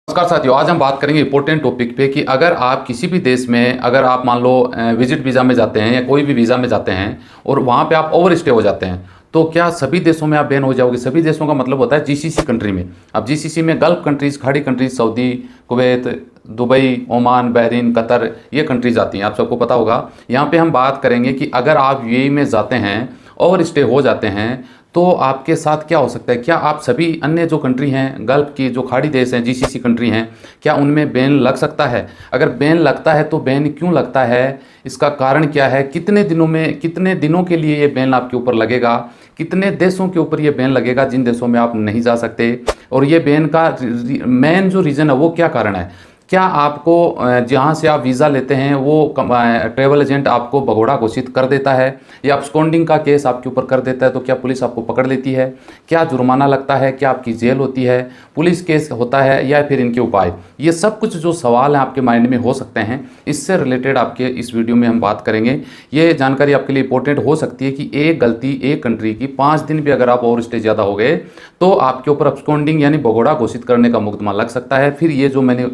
नमस्कार साथियों, आज हम बात करेंगे इंपॉर्टेंट टॉपिक पे कि अगर आप किसी भी देश में अगर आप मान लो विजिट वीज़ा में जाते हैं या कोई भी वीज़ा में जाते हैं और वहाँ पे आप ओवर स्टे हो जाते हैं तो क्या सभी देशों में आप बैन हो जाओगे। सभी देशों का मतलब होता है जीसीसी कंट्री में। अब जीसीसी में गल्फ कंट्रीज़, खाड़ी countries, Saudi, Kuwait, Dubai, Oman, Bahrain, Qatar, ये कंट्रीज आती हैं। आप सबको पता होगा। यहाँ पे हम बात करेंगे कि अगर आप यूएई में जाते हैं, ओवर स्टे हो जाते हैं, तो आपके साथ क्या हो सकता है। क्या आप सभी अन्य जो कंट्री हैं, गल्फ की जो खाड़ी देश हैं, जीसीसी कंट्री हैं, क्या उनमें बैन लग सकता है। अगर बैन लगता है तो बैन क्यों लगता है, इसका कारण क्या है, कितने दिनों में, कितने दिनों के लिए ये बैन आपके ऊपर लगेगा, कितने देशों के ऊपर ये बैन लगेगा जिन देशों में आप नहीं जा सकते, और ये बैन का मेन जो रीज़न है वो क्या कारण है। क्या आपको जहाँ से आप वीज़ा लेते हैं वो ट्रैवल एजेंट आपको भगोड़ा घोषित कर देता है या अब्सकॉन्डिंग का केस आपके ऊपर कर देता है तो क्या पुलिस आपको पकड़ लेती है। क्या जुर्माना लगता है, क्या आपकी जेल होती है, पुलिस केस होता है, या फिर इनके उपाय। ये सब कुछ जो सवाल हैं आपके माइंड में हो सकते हैं, इससे रिलेटेड आपके इस वीडियो में हम बात करेंगे। ये जानकारी आपके लिए इंपॉर्टेंट हो सकती है कि एक गलती एक कंट्री की 5 दिन भी अगर आप ओवर स्टे ज़्यादा हो गए तो आपके ऊपर अब्सकॉन्डिंग यानी भगोड़ा घोषित करने का मुकदमा लग सकता है। फिर ये जो मैंने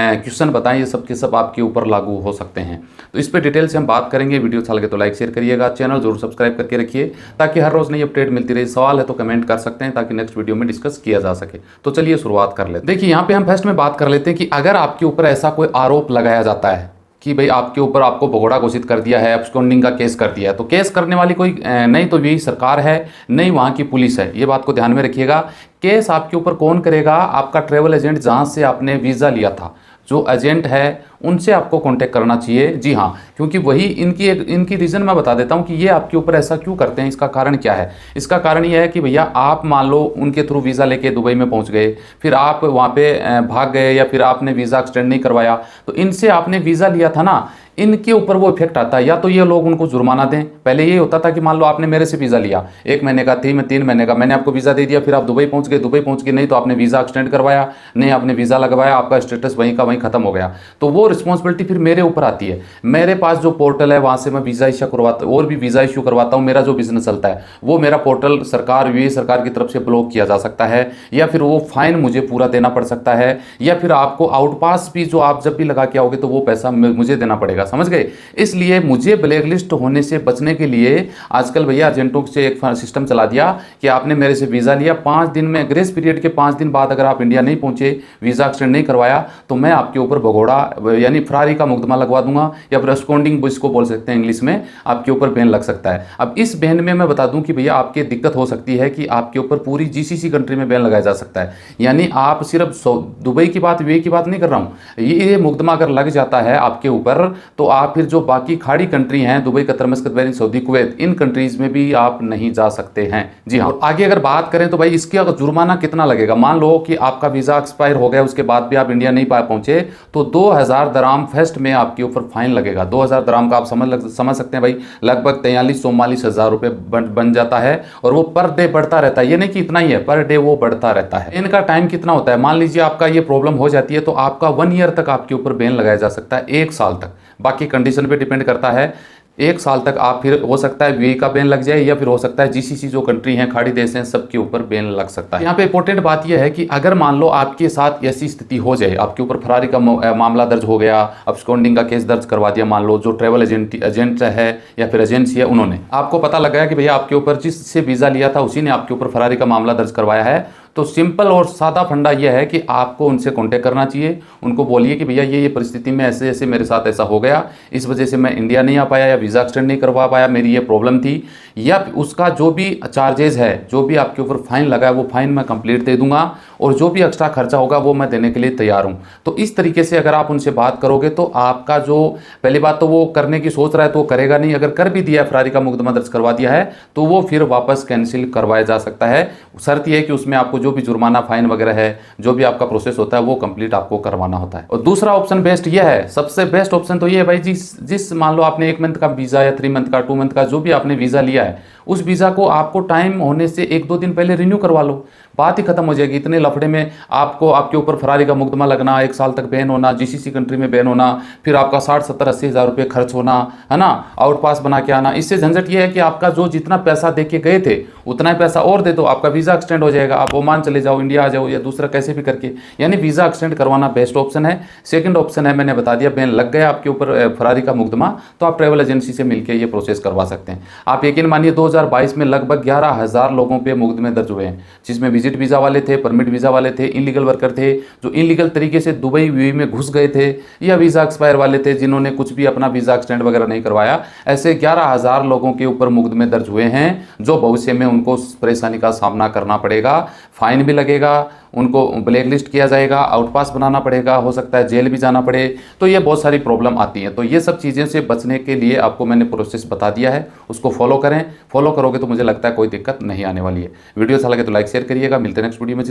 क्वेश्चन बताएं ये सब के सब आपके ऊपर लागू हो सकते हैं। तो इस पे डिटेल से हम बात करेंगे। वीडियो अच्छा लगे तो लाइक शेयर करिएगा, चैनल जरूर सब्सक्राइब करके रखिए ताकि हर रोज नई अपडेट मिलती रहे। सवाल है तो कमेंट कर सकते हैं ताकि नेक्स्ट वीडियो में डिस्कस किया जा सके। तो चलिए शुरुआत कर लेते हैं। देखिए यहाँ पे हम फर्स्ट में बात कर लेते हैं कि अगर आपके ऊपर ऐसा कोई आरोप लगाया जाता है कि भाई आपके ऊपर आपको भगोड़ा घोषित कर दिया है, अब्सकॉन्डिंग का केस कर दिया है, तो केस करने वाली कोई नहीं तो यही सरकार है, नहीं वहाँ की पुलिस है। ये बात को ध्यान में रखिएगा। केस आपके ऊपर कौन करेगा, आपका ट्रैवल एजेंट जहाँ से आपने वीज़ा लिया था, जो एजेंट है उनसे आपको कांटेक्ट करना चाहिए। जी हाँ, क्योंकि वही इनकी रीज़न मैं बता देता हूँ कि ये आपके ऊपर ऐसा क्यों करते हैं। इसका कारण क्या है। इसका कारण ये है कि भैया आप मान लो उनके थ्रू वीज़ा लेके दुबई में पहुँच गए, फिर आप वहाँ पे भाग गए या फिर आपने वीज़ा एक्सटेंड नहीं करवाया, तो इनसे आपने वीज़ा लिया था ना, इनके ऊपर वो इफेक्ट आता है। या तो ये लोग उनको जुर्माना दें। पहले ये होता था कि मान लो आपने मेरे से वीज़ा लिया 1 महीने का, 3 महीने का, मैंने आपको वीज़ा दे दिया, फिर आप दुबई पहुंच गए, नहीं तो आपने वीज़ा एक्सटेंड करवाया, नहीं आपने वीज़ा लगवाया, आपका स्टेटस वहीं का वहीं खत्म हो गया, तो वो रिस्पॉन्सिबिलिटी फिर मेरे ऊपर आती है। मेरे पास जो पोर्टल है वहाँ से मैं वीज़ा इशू करवाता और भी वीज़ा इशू करवाता हूँ। मेरा जो बिजनेस चलता है वो मेरा पोर्टल सरकार, यूएई सरकार की तरफ से ब्लॉक किया जा सकता है, या फिर वो फाइन मुझे पूरा देना पड़ सकता है, या फिर आपको आउटपास भी जो आप जब भी लगा के आओगे तो वो पैसा मुझे देना पड़ेगा। समझ गए। इसलिए मुझे ब्लैकलिस्ट होने से बचने के लिए आजकल भैया एजेंटों से एक सिस्टम चला दिया कि आपने मेरे से वीज़ा लिया, 5 दिन में, ग्रेस पीरियड के 5 दिन बाद अगर आप इंडिया नहीं पहुंचे, वीज़ा एक्सटेंड नहीं करवाया, तो मैं आपके ऊपर भगोड़ा यानी फरारी का मुकदमा लगवा दूंगा, या फिर अब्सकॉन्डिंग इसको बोल सकते हैं इंग्लिश में, आपके ऊपर बैन लग सकता है। अब इस बैन में मैं बता दूं कि भैया आपकी दिक्कत हो सकती है कि आपके ऊपर पूरी जीसीसी कंट्री में बैन लगाया जा सकता है। यानी आप सिर्फ दुबई की बात, यूएई की बात नहीं कर रहा हूं। ये मुकदमा अगर लग जाता है आपके ऊपर तो आप फिर जो बाकी खाड़ी कंट्री हैं, Dubai, Qatar, Muscat, Bahrain, Saudi, Kuwait, इन कंट्रीज में भी आप नहीं जा सकते हैं। जी हाँ। आगे अगर बात करें तो भाई इसके अगर जुर्माना कितना लगेगा। मान लो कि आपका वीज़ा एक्सपायर हो गया, उसके बाद भी आप इंडिया नहीं पहुंचे, तो 2000 दराम फर्स्ट में आपके ऊपर फाइन लगेगा। 2000 दराम का आप समझ सकते हैं भाई, लगभग 43-44 हज़ार रुपये बन जाता है, और वो पर डे बढ़ता रहता है। ये नहीं कि इतना ही है, पर डे वो बढ़ता रहता है। इनका टाइम कितना होता है, मान लीजिए आपका ये प्रॉब्लम हो जाती है तो आपका 1 ईयर तक आपके ऊपर बैन लगाया जा सकता है, 1 साल तक। बाकी कंडीशन पे डिपेंड करता है। 1 साल तक आप, फिर हो सकता है यूएई का बैन लग जाए, या फिर हो सकता है जीसीसी जो कंट्री हैं, खाड़ी देश हैं, सबके ऊपर बैन लग सकता है। यहाँ पे इंपॉर्टेंट बात यह है कि अगर मान लो आपके साथ ऐसी स्थिति हो जाए, आपके ऊपर फरारी का मामला दर्ज हो गया, अब्सकॉन्डिंग का केस दर्ज करवा दिया, मान लो जो ट्रैवल एजेंट है या फिर एजेंसी है, उन्होंने आपको पता लगा कि भैया आपके ऊपर जिससे वीज़ा लिया था उसी ने आपके ऊपर फरारी का मामला दर्ज करवाया है, तो सिंपल और सादा फंडा यह है कि आपको उनसे कांटेक्ट करना चाहिए। उनको बोलिए कि भैया ये परिस्थिति में ऐसे ऐसे मेरे साथ ऐसा हो गया, इस वजह से मैं इंडिया नहीं आ पाया या वीज़ा एक्सटेंड नहीं करवा पाया, मेरी ये प्रॉब्लम थी, या उसका जो भी चार्जेस है, जो भी आपके ऊपर फाइन लगा है, वो फाइन मैं कंप्लीट दे दूंगा, और जो भी एक्स्ट्रा खर्चा होगा वो मैं देने के लिए तैयार हूँ। तो इस तरीके से अगर आप उनसे बात करोगे तो आपका जो, पहली बात तो वो करने की सोच रहा है तो वो करेगा नहीं। अगर कर भी दिया है, फरारी का मुकदमा दर्ज करवा दिया है, तो वो फिर वापस कैंसिल करवाया जा सकता है। शर्त यह है कि उसमें आपको जो भी जुर्माना, फाइन वगैरह है, जो भी आपका प्रोसेस होता है वो कंप्लीट आपको करवाना होता है। और दूसरा ऑप्शन बेस्ट ये है, सबसे बेस्ट ऑप्शन तो ये है भाई, जिस मान लो आपने 1 मंथ का वीज़ा या 3 मंथ का, 2 मंथ का, जो भी आपने वीज़ा लिया है, उस वीज़ा को आपको टाइम होने से 1-2 दिन पहले रिन्यू करवा लो, बात ही खत्म हो जाएगी। इतने लफड़े में आपको, आपके ऊपर फरारी का मुकदमा लगना, 1 साल तक बैन होना, जीसीसी कंट्री में बैन होना, फिर आपका 60-70-80 हज़ार रुपये खर्च होना, है ना, आउट पास बना के आना। इससे झंझट ये है कि आपका जो जितना पैसा दे के गए थे उतना ही पैसा और दे दो, आपका वीज़ा एक्सटेंड हो जाएगा, आप ओमान चले जाओ, इंडिया आ जाओ, या दूसरा कैसे भी करके। यानी वीज़ा एक्सटेंड करवाना बेस्ट ऑप्शन है। सेकंड ऑप्शन है, मैंने बता दिया, बैन लग गया आपके ऊपर फरारी का मुकदमा, तो आप ट्रैवल एजेंसी से मिलकर ये प्रोसेस करवा सकते हैं। आप यकीन मानिए 2022 में लगभग 11,000 लोगों पे मुकदमे दर्ज हुए हैं, जिसमें विजिट वीज़ा वाले थे, परमिट वीज़ा वाले थे, इलीगल वर्कर थे, जो इलीगल तरीके से दुबई में घुस गए थे, या वीज़ा एक्सपायर वाले थे जिन्होंने कुछ भी अपना वीज़ा एक्सटेंड वगैरह नहीं करवाया। ऐसे 11,000 लोगों के ऊपर मुकदमे दर्ज हुए हैं, जो भविष्य में उनको परेशानी का सामना करना पड़ेगा, फाइन भी लगेगा, उनको ब्लैक लिस्ट किया जाएगा, आउटपास बनाना पड़ेगा, हो सकता है जेल भी जाना पड़े। तो ये बहुत सारी प्रॉब्लम आती है। तो ये सब चीज़ें से बचने के लिए आपको मैंने प्रोसेस बता दिया है, उसको फॉलो करें। फॉलो करोगे तो मुझे लगता है कोई दिक्कत नहीं आने वाली है। वीडियो अच्छा लगे तो लाइक शेयर करिएगा। मिलते हैं नेक्स्ट वीडियो में।